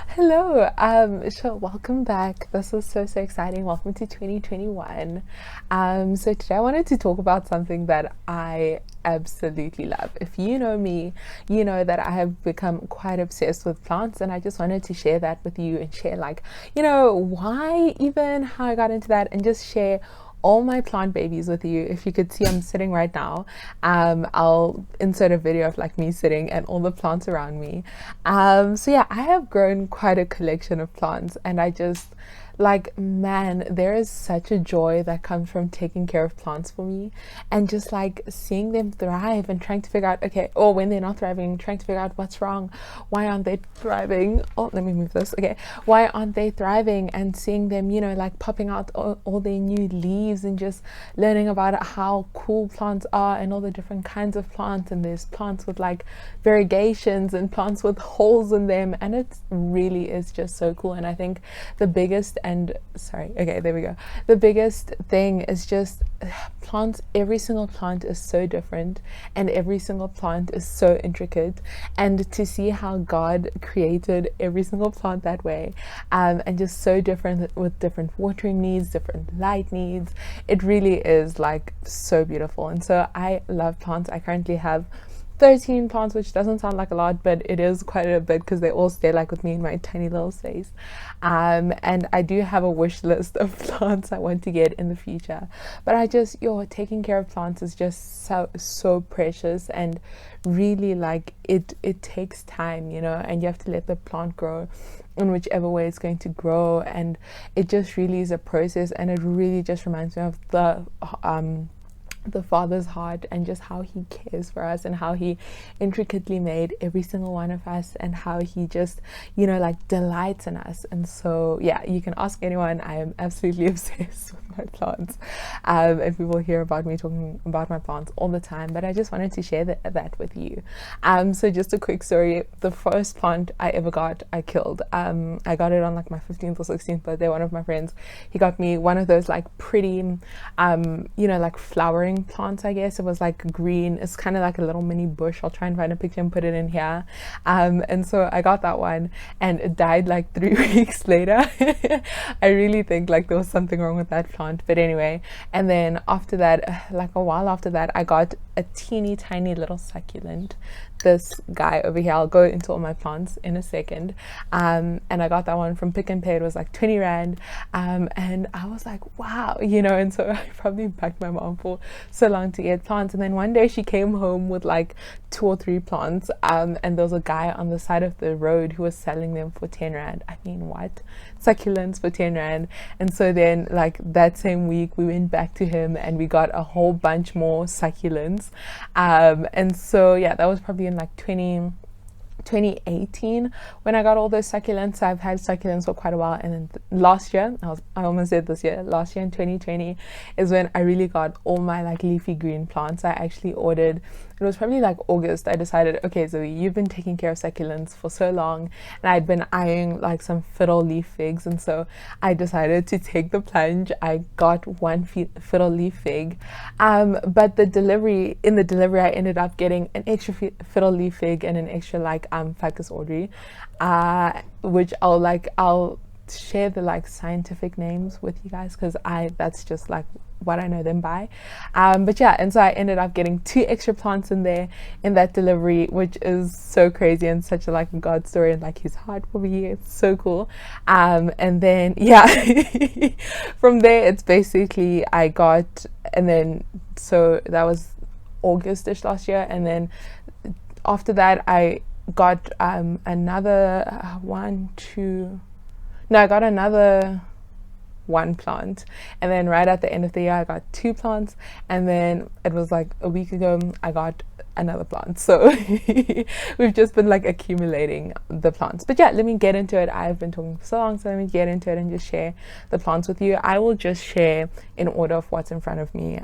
Hello, so welcome back. This is so exciting. Welcome to 2021. So today I wanted to talk about something that I absolutely love. If you know me, you know that I have become quite obsessed with plants, and I just wanted to share that with you and share, like, why, even how I got into that, and just share all my plant babies with you. If you could see, I'm sitting right now. I'll insert a video of like me sitting and all the plants around me. So yeah, I have grown quite a collection of plants, and I just, like, man, there is such a joy that comes from taking care of plants for me, and just like seeing them thrive and trying to figure out, okay, or when they're not thriving, trying to figure out what's wrong, why aren't they thriving. Oh, let me move this. Okay, why aren't they thriving, and seeing them, like popping out all their new leaves, and just learning about how cool plants are and all the different kinds of plants. And there's plants with like variegations and plants with holes in them, and it really is just so cool. And I think the biggest and sorry, okay, there we go. The biggest thing is just plants. Every single plant is so different, and every single plant is so intricate. And to see how God created every single plant that way, and just so different, with different watering needs, different light needs, it really is like so beautiful. And so I love plants. I currently have 13 plants, which doesn't sound like a lot, but it is quite a bit because they all stay like with me in my tiny little space. And I do have a wish list of plants I want to get in the future. But I just, taking care of plants is just so precious, and really, like, it takes time, and you have to let the plant grow in whichever way it's going to grow. And it just really is a process, and it really just reminds me of the Father's heart, and just how he cares for us, and how he intricately made every single one of us, and how he just, like, delights in us. And so yeah, you can ask anyone. I am absolutely obsessed with my plants, and people hear about me talking about my plants all the time, but I just wanted to share that with you. So just a quick story. The first plant I ever got, I killed. I got it on like my 15th or 16th birthday. One of my friends, he got me one of those like pretty like flowering plants, I guess. It was like green. It's kind of like a little mini bush. I'll try and find a picture and put it in here. And so I got that one, and it died like 3 weeks later. I really think like there was something wrong with that plant, but anyway. And then after that, like a while after that, I got a teeny tiny little succulent. This guy over here, I'll go into all my plants in a second. And I got that one from Pick and Pay. It was like 20 rand. And I was like, wow, and so I probably begged my mom for so long to get plants. And then one day she came home with like 2 or 3 plants. And there was a guy on the side of the road who was selling them for 10 rand. I mean, what? Succulents for 10 rand. And so then, like, that same week we went back to him, and we got a whole bunch more succulents. And so yeah, that was probably in like 2018 when I got all those succulents. I've had succulents for quite a while, and then last year, I almost said this year, last year in 2020 is when I really got all my like leafy green plants. I actually ordered, it was probably like August, I decided, okay, Zoe, you've been taking care of succulents for so long, and I'd been eyeing like some Philoly Figs, and so I decided to take the plunge. I got one Philoly Fig, but in the delivery I ended up getting an extra Philoly Fig and an extra like Ficus Audrey, which I'll share the like scientific names with you guys, because that's just like what I know them by. But yeah, and so I ended up getting 2 extra plants in there in that delivery, which is so crazy, and such a like God story, and like his heart for me. It's so cool. And then yeah, from there it's basically and then so that was August-ish last year, and then after that I got another I got another 1 plant, and then right at the end of the year I got 2 plants, and then it was like a week ago I got another plant. So we've just been like accumulating the plants. But yeah, let me get into it. I've been talking for so long, so let me get into it and just share the plants with you. I will just share in order of what's in front of me.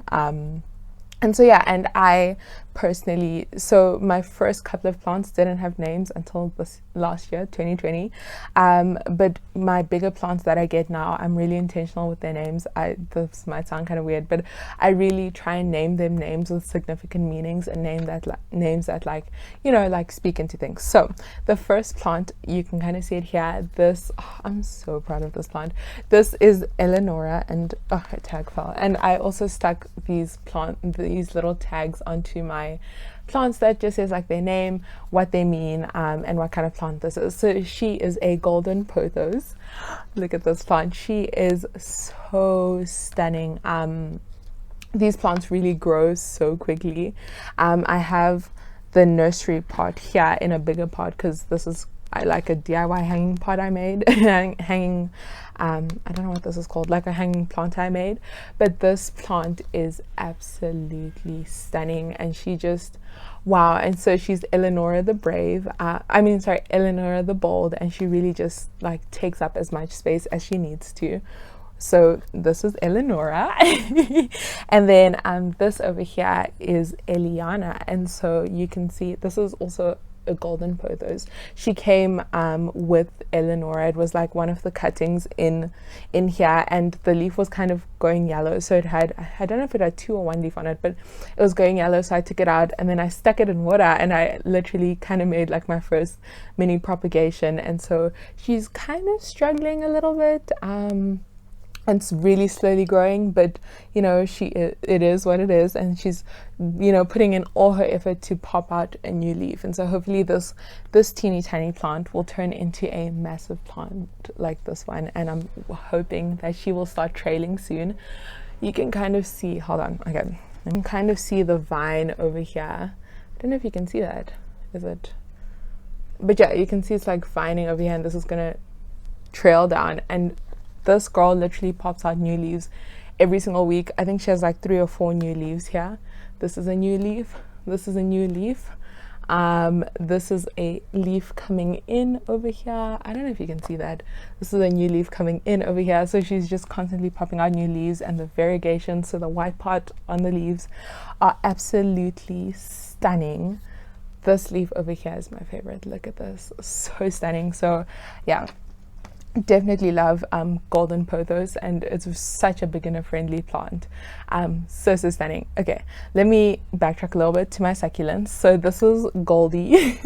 And so yeah, and I personally, so my first couple of plants didn't have names until this last year, 2020. But my bigger plants that I get now, I'm really intentional with their names. This might sound kind of weird, but I really try and name them names with significant meanings, and names that like, you know, like speak into things. So the first plant, you can kind of see it here. I'm so proud of this plant. This is Eleonora, and her tag fell. And I also stuck these little tags onto my plants that just says like their name, what they mean, and what kind of plant this is. So she is a golden pothos. Look at this plant. She is so stunning. These plants really grow so quickly. I have the nursery pot here in a bigger pot because this is like a DIY hanging pot I made. hanging I don't know what this is called, like a hanging plant I made. But this plant is absolutely stunning, and she just, wow. And so she's Eleonora the brave, Eleonora the bold, and she really just like takes up as much space as she needs to. So this is Eleonora. And then this over here is Eliana, and so you can see this is also a golden pothos. She came with Eleonora. It was like one of the cuttings in here, and the leaf was kind of going yellow, so it had, I don't know if it had 2 or 1 leaf on it, but it was going yellow. So I took it out and then I stuck it in water, and I literally kind of made like my first mini propagation. And so she's kind of struggling a little bit. It's really slowly growing, but you know, it is what it is, and she's, you know, putting in all her effort to pop out a new leaf. And so hopefully this teeny tiny plant will turn into a massive plant like this one, and I'm hoping that she will start trailing soon. You can kind of see, hold on, okay, you can kind of see the vine over here. I don't know if you can see that, is it? But yeah, you can see it's like vining over here, and this is gonna trail down, and this girl literally pops out new leaves every single week. I think she has like 3 or 4 new leaves here. This is a new leaf. This is a new leaf. This is a leaf coming in over here. I don't know if you can see that. This is a new leaf coming in over here. So she's just constantly popping out new leaves, and the variegation, so the white part on the leaves, are absolutely stunning. This leaf over here is my favorite. Look at this, so stunning. So yeah, definitely love golden pothos, and it's such a beginner friendly plant. So stunning. Okay, let me backtrack a little bit to my succulents. So this is Goldie,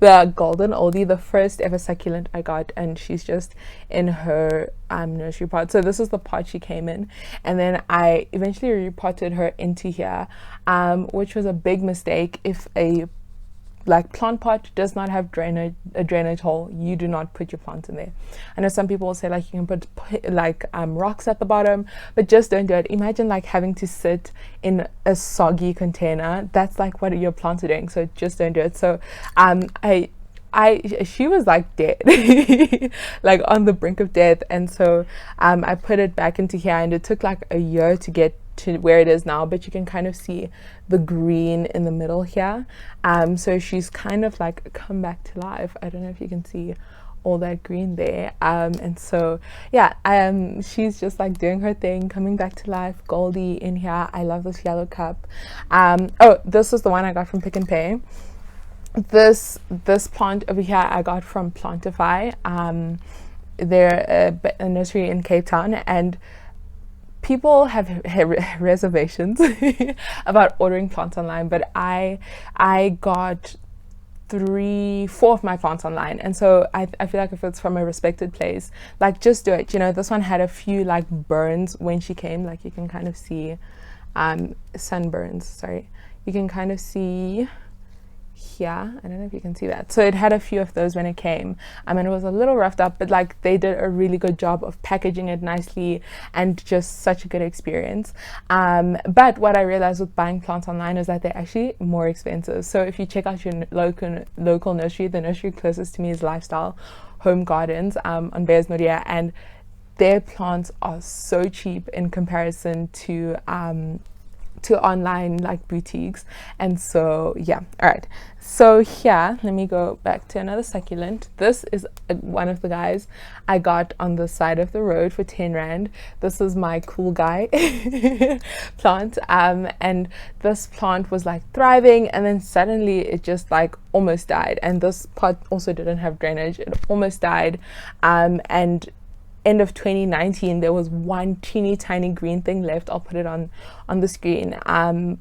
the golden oldie, the first ever succulent I got, and she's just in her nursery pot. So this is the pot she came in, and then I eventually repotted her into here, which was a big mistake. If a plant pot does not have a drainage hole, you do not put your plants in there. I know some people will say like you can put rocks at the bottom, but just don't do it. Imagine like having to sit in a soggy container. That's like what your plants are doing, so just don't do it. So she was like dead, like on the brink of death, and so I put it back into here, and it took like a year to get to where it is now, but you can kind of see the green in the middle here. So she's kind of like come back to life. I don't know if you can see all that green there. And so yeah, she's just like doing her thing, coming back to life. Goldie in here. I love this yellow cup. Oh, this is the one I got from Pick and Pay. This plant over here I got from Plantify. They're a nursery in Cape Town, and people have reservations about ordering plants online, but I got 3-4 of my plants online, and so I feel like if it's from a respected place, like just do it. You know, this one had a few like burns when she came, like you can kind of see sunburns, sorry, you can kind of see here. I don't know if you can see that. So it had a few of those when it came, and it was a little roughed up, but like they did a really good job of packaging it nicely, and just such a good experience. But what I realized with buying plants online is that they're actually more expensive. So if you check out your local nursery, the nursery closest to me is Lifestyle Home Gardens on Bearsnodia, and their plants are so cheap in comparison to to online like boutiques. And so yeah, all right, so here, let me go back to another succulent. This is one of the guys I got on the side of the road for 10 rand. This is my cool guy plant, and this plant was like thriving, and then suddenly it just like almost died. And this pot also didn't have drainage, it almost died, and end of 2019 there was one teeny tiny green thing left. I'll put it on the screen,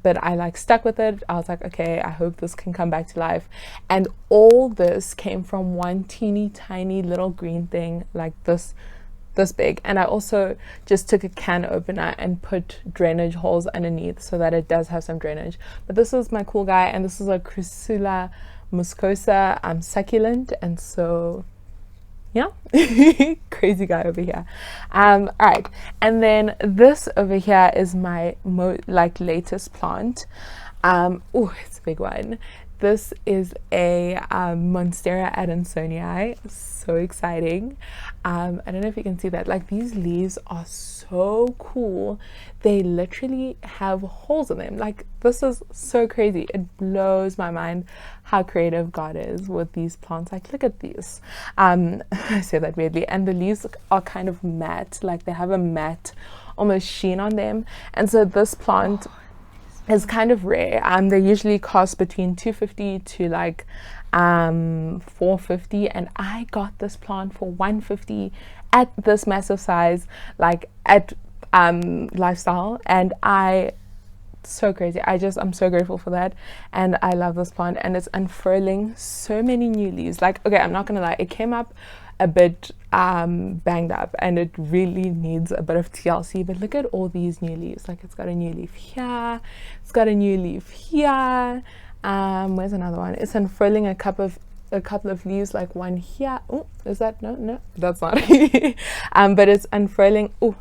but I like stuck with it. I was like, okay, I hope this can come back to life. And all this came from one teeny tiny little green thing like this big. And I also just took a can opener and put drainage holes underneath so that it does have some drainage. But this is my cool guy, and this is a Chrysula muscosa succulent. And so yeah, crazy guy over here. All right, and then this over here is my latest plant. Oh, it's a big one. This is a Monstera Adamsonii. So exciting. I don't know if you can see that. Like, these leaves are so cool. They literally have holes in them. Like, this is so crazy. It blows my mind how creative God is with these plants. Like, look at these. I say that weirdly. And the leaves are kind of matte. Like, they have a matte almost sheen on them. And so this plant is kind of rare. They usually cost between 250 to like 450, and I got this plant for 150 at this massive size, like at Lifestyle. And so crazy. I'm so grateful for that, and I love this plant, and it's unfurling so many new leaves. Like, okay, I'm not gonna lie, it came up a bit banged up, and it really needs a bit of TLC, but look at all these new leaves. Like, it's got a new leaf here, it's got a new leaf here. Where's another one? It's unfurling a couple of leaves, like one here. Oh, is that no, that's not. But it's unfurling. Oh,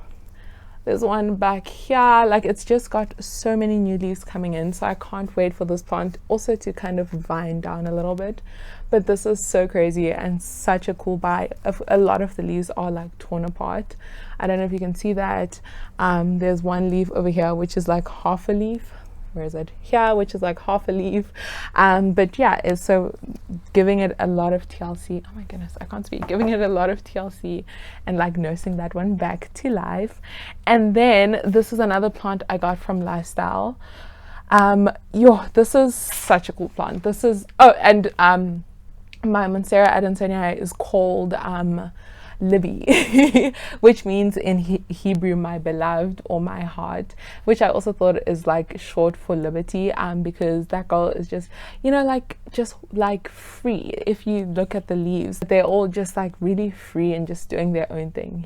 there's one back here. Like, it's just got so many new leaves coming in, so I can't wait for this plant also to kind of vine down a little bit. But this is so crazy and such a cool buy. A lot of the leaves are like torn apart. I don't know if you can see that. There's one leaf over here which is like half a leaf. Where is it? Here, which is like half a leaf. But yeah, it's so giving it a lot of TLC. Oh my goodness, I can't speak. Giving it a lot of TLC and like nursing that one back to life. And then this is another plant I got from Lifestyle. This is such a cool plant. This is, my Monstera Adamsonii is called Libby, which means in Hebrew my beloved or my heart, which I also thought is like short for liberty, because that girl is just, just like free. If you look at the leaves, they're all just like really free and just doing their own thing,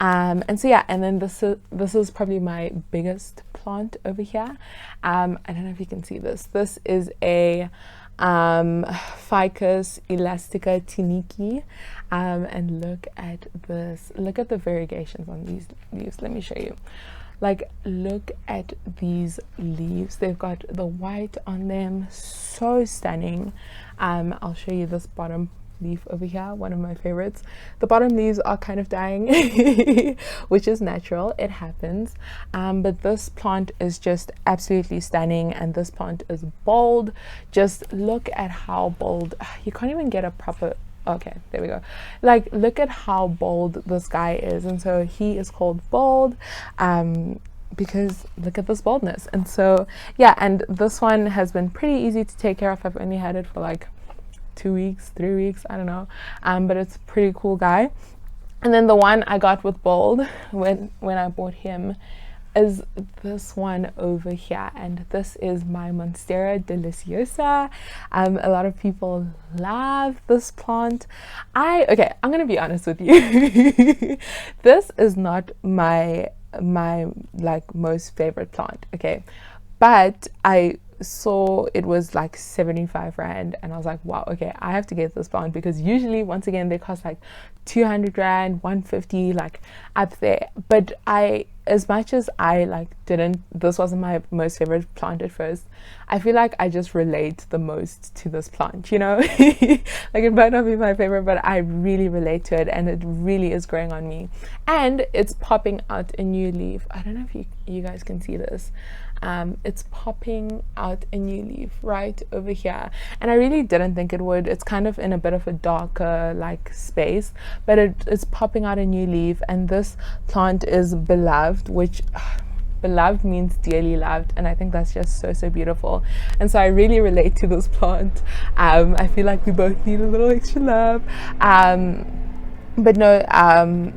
and so yeah. And then this is probably my biggest plant over here. I don't know if you can see this. This is a Ficus Elastica Taniki, and look at this. Look at the variegations on these leaves. Let me show you. Like, look at these leaves. They've got the white on them, so stunning. I'll show you this bottom leaf over here, one of my favorites. The bottom leaves are kind of dying, which is natural, it happens, but this plant is just absolutely stunning, and this plant is bold. Just look at how bold. You can't even get a proper, okay, there we go. Like, look at how bold this guy is. And so he is called bold because look at this boldness. And so yeah, and this one has been pretty easy to take care of. I've only had it for like 2 weeks, 3 weeks, I don't know, but it's a pretty cool guy. And then the one I got with bold when I bought him is this one over here, and this is my Monstera Deliciosa. A lot of people love this plant. I'm gonna be honest with you. This is not my like most favorite plant, okay, but I saw it was like 75 rand, and I was like, wow, okay, I have to get this plant, because usually, once again, they cost like 200 rand, 150, like up there. But as much as I this wasn't my most favorite plant at first, I feel like I just relate the most to this plant, like, it might not be my favorite, but I really relate to it, and it really is growing on me, and it's popping out a new leaf. I don't know if you guys can see this. it's popping out a new leaf right over here, and I really didn't think it would. It's kind of in a bit of a darker like space, but it's popping out a new leaf. And this plant is beloved, which beloved means dearly loved, and I think that's just so beautiful. And so I really relate to this plant. I feel like we both need a little extra love. But no,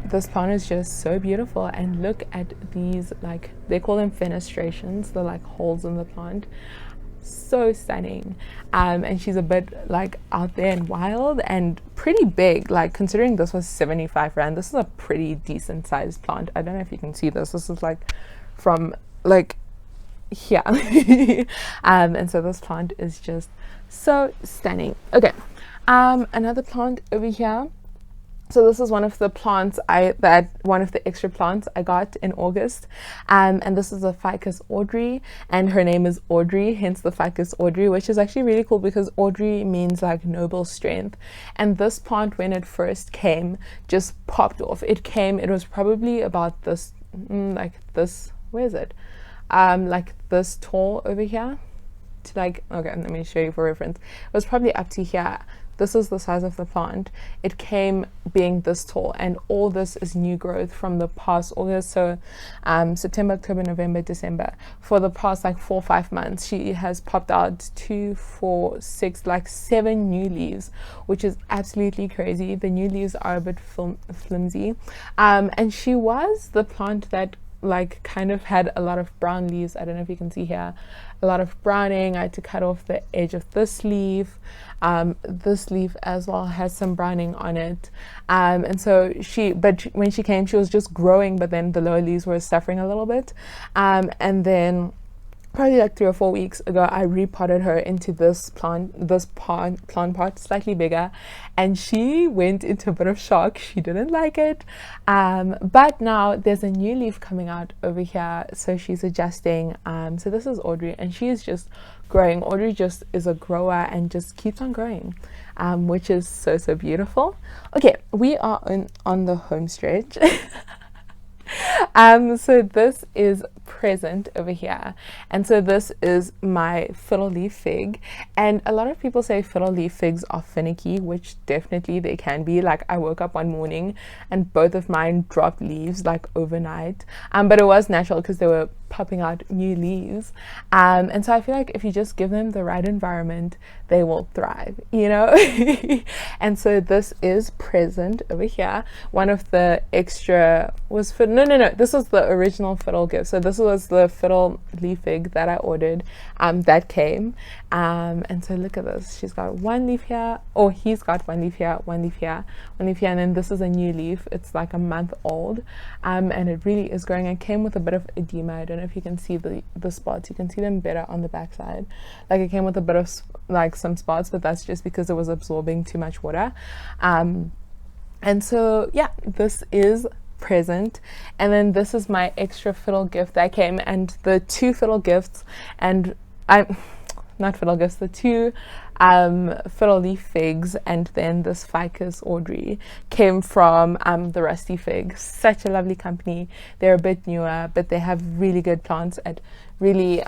this plant is just so beautiful. And look at these, like, they call them fenestrations, the like holes in the plant. So stunning. And she's a bit like out there and wild and pretty big, like considering this was 75 rand. This is a pretty decent sized plant. I don't know if you can see this. This is like from like here. And so this plant is just so stunning. Okay, another plant over here. So this is one of the plants one of the extra plants I got in August, and this is a Ficus Audrey, and her name is Audrey, hence the Ficus Audrey, which is actually really cool because Audrey means like noble strength. And this plant, when it first came, just popped off. It was probably about this, like this, where is it? Like this tall over here. To like, okay, let me show you for reference. It was probably up to here. This is the size of the plant. It came being this tall, and all this is new growth from the past August. So September, October, November, December. For the past like 4 or 5 months, she has popped out 2, 4, 6, like 7 new leaves, which is absolutely crazy. The new leaves are a bit flimsy. And she was the plant that like kind of had a lot of brown leaves. I don't know if you can see here, a lot of browning. I had to cut off the edge of this leaf. This leaf as well has some browning on it. And so but when she came, she was just growing, but then the lower leaves were suffering a little bit. And then probably like 3 or 4 weeks ago, I repotted her into this plant pot, slightly bigger, and she went into a bit of shock. She didn't like it, but now there's a new leaf coming out over here, so she's adjusting. So this is Audrey, and she is just growing. Audrey just is a grower and just keeps on growing, which is so beautiful. Okay, we are on the home stretch. So this is present over here, and so this is my Philoly Fig. And a lot of people say Philoly Figs are finicky, which definitely they can be. Like, I woke up one morning and both of mine dropped leaves like overnight, but it was natural because they were popping out new leaves. And so I feel like if you just give them the right environment, they will thrive, you know. And so this is present over here. One of the extra was for no, this was the original fiddle gift. So this was the Philoly Fig that I ordered, that came. And so look at this. She's got one leaf here, or he's got one leaf here, one leaf here, one leaf here, and then this is a new leaf. It's like a month old, and it really is growing. It came with a bit of edema. I don't know if you can see the spots. You can see them better on the back side. Like, it came with a bit of like some spots, but that's just because it was absorbing too much water. And so yeah, this is present. And then this is my extra fiddle gift that came, and the 2 fiddle gifts, and not fiddle gifts, the 2 Philoly Figs and then this Ficus Audrey came from the Rusty Fig. Such a lovely company. They're a bit newer, but they have really good plants at really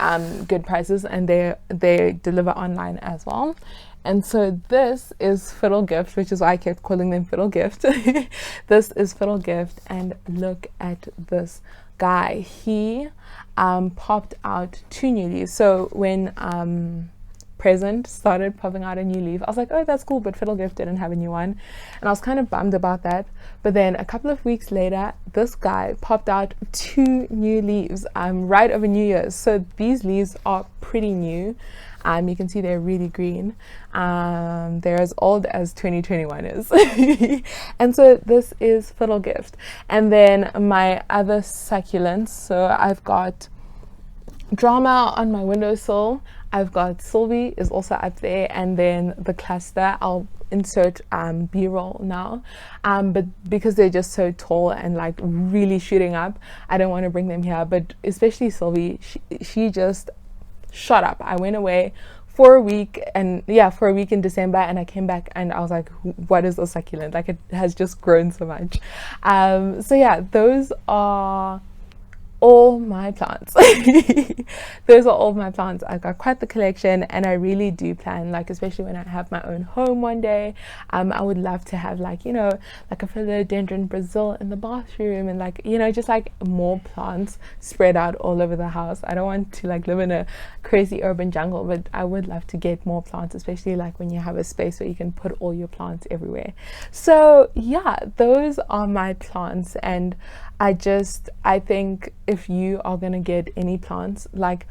good prices, and they deliver online as well. And so this is Fiddle Gift, which is why I kept calling them Fiddle Gift. This is Fiddle Gift, and look at this guy. He popped out 2 new leaves. So when Present started popping out a new leaf, I was like, oh, that's cool, but Fiddle Gift didn't have a new one, and I was kind of bummed about that. But then a couple of weeks later, this guy popped out 2 new leaves right over New Year's. So these leaves are pretty new. You can see they're really green. They're as old as 2021 is. And so this is Fiddle Gift. And then my other succulents, so I've got Drama on my windowsill. I've got Sylvie is also up there, and then the cluster I'll insert b-roll now, but because they're just so tall and like really shooting up, I don't want to bring them here. But especially Sylvie, she just shot up. I went away for a week, and for a week in December, and I came back and I was like, what is a succulent? Like, it has just grown so much. So yeah, those are all my plants. Those are all my plants. I've got quite the collection, and I really do plan, like, especially when I have my own home one day, I would love to have, like, you know, like a philodendron Brazil in the bathroom, and, like, you know, just like more plants spread out all over the house. I don't want to like live in a crazy urban jungle, but I would love to get more plants, especially like when you have a space where you can put all your plants everywhere. So yeah, those are my plants. And I think if you are going to get any plants, like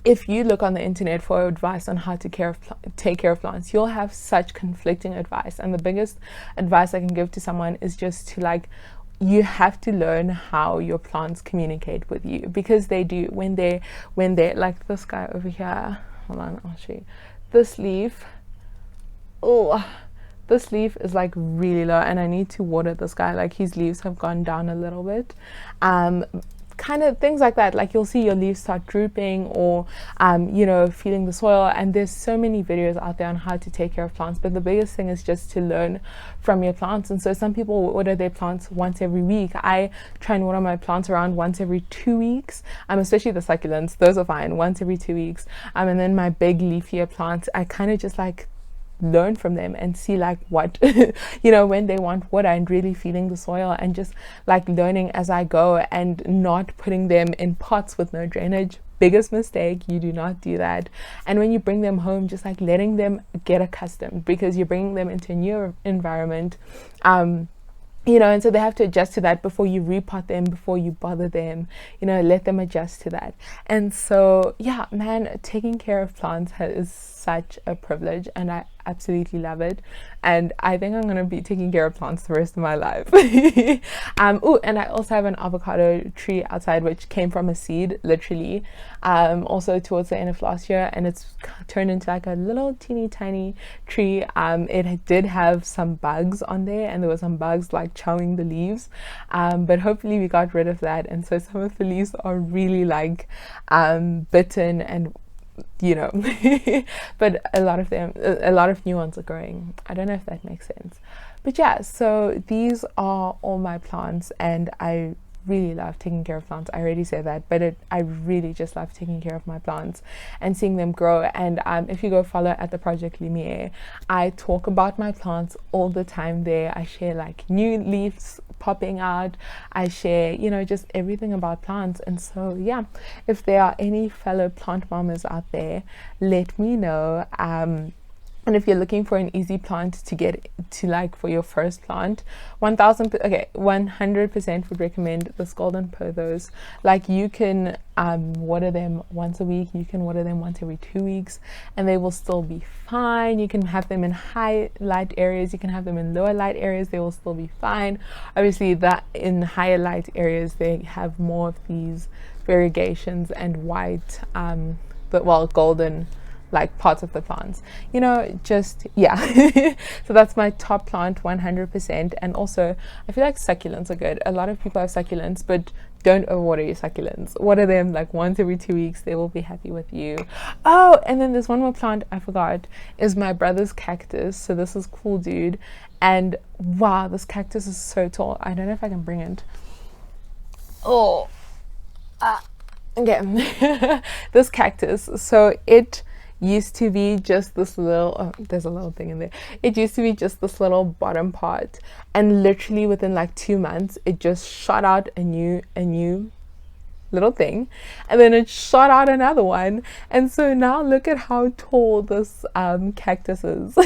if you look on the internet for advice on how to take care of plants, you'll have such conflicting advice. And the biggest advice I can give to someone is just to, like, you have to learn how your plants communicate with you, because they do. When they're like this guy over here, hold on, I'll show you. This leaf, oh, this leaf is like really low, and I need to water this guy. Like, his leaves have gone down a little bit, kind of things like that. Like, you'll see your leaves start drooping, or you know, feeling the soil. And there's so many videos out there on how to take care of plants, but the biggest thing is just to learn from your plants. And so some people water their plants once every week. I try and water my plants around once every 2 weeks, especially the succulents. Those are fine, once every 2 weeks. And then my big leafier plants, I kind of just like learn from them and see like what you know, when they want water, and really feeling the soil, and just like learning as I go, and not putting them in pots with no drainage. Biggest mistake, you do not do that. And when you bring them home, just like letting them get accustomed, because you're bringing them into a new environment, you know, and so they have to adjust to that before you repot them, before you bother them, you know, let them adjust to that. And so yeah, man, taking care of plants is such a privilege, and I absolutely love it. And I think I'm going to be taking care of plants the rest of my life. Oh, and I also have an avocado tree outside, which came from a seed, literally, also towards the end of last year, and it's turned into like a little teeny tiny tree. It did have some bugs on there, and there were some bugs like chowing the leaves, but hopefully we got rid of that. And so some of the leaves are really like bitten, and you know, but a lot of new ones are growing. I don't know if that makes sense, but yeah, so these are all my plants, and I really love taking care of plants. I already said that, but I really just love taking care of my plants and seeing them grow. And if you go follow at the Project Lumiere, I talk about my plants all the time there. I share like new leaves popping out, I share, you know, just everything about plants. And so yeah, if there are any fellow plant mamas out there, let me know. And if you're looking for an easy plant to get to, like for your first plant, 100% would recommend this golden pothos. Like, you can water them once a week, you can water them once every 2 weeks, and they will still be fine. You can have them in high light areas, you can have them in lower light areas, they will still be fine. Obviously, that in higher light areas, they have more of these variegations and white, golden, like parts of the plants, you know, just yeah. So that's my top plant, 100%. And also I feel like succulents are good. A lot of people have succulents, but don't overwater your succulents. Water them like once every 2 weeks, they will be happy with you. Oh, and then there's one more plant I forgot, is my brother's cactus. So this is cool, dude, and wow, this cactus is so tall. I don't know if I can bring it. Oh, okay. This cactus, so it used to be just this little, there's a little thing in there. It used to be just this little bottom part, and literally within like 2 months, it just shot out a new little thing, and then it shot out another one. And so now look at how tall this cactus is.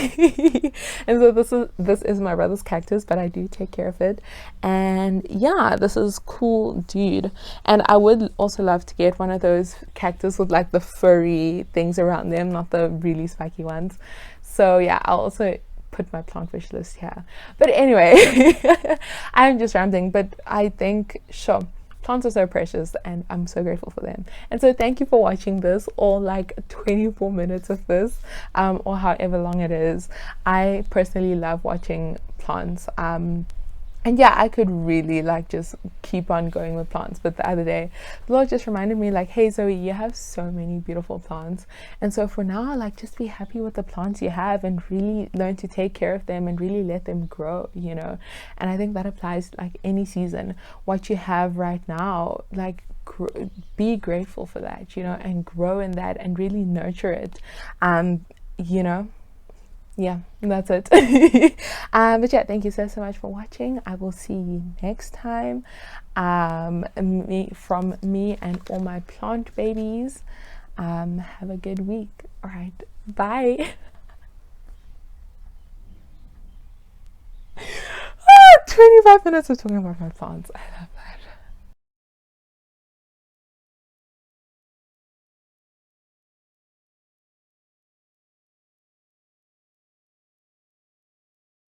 And so this is my brother's cactus, but I do take care of it. And yeah, this is cool, dude. And I would also love to get one of those cactus with like the furry things around them, not the really spiky ones. So yeah, I'll also put my plant wish list here. But anyway, I'm just rambling, but I think, sure, plants are so precious, and I'm so grateful for them. And so thank you for watching this, or like 24 minutes of this, or however long it is. I personally love watching plants. and yeah, I could really like just keep on going with plants, but the other day the Lord just reminded me like, hey Zoe, you have so many beautiful plants, and so for now, like, just be happy with the plants you have and really learn to take care of them and really let them grow, you know. And I think that applies like any season. What you have right now, like, be grateful for that, you know, and grow in that and really nurture it, you know. Yeah, that's it. But yeah, thank you so much for watching. I will see you next time. From me and all my plant babies. Have a good week. All right, bye. 25 minutes of talking about my plants. I love it.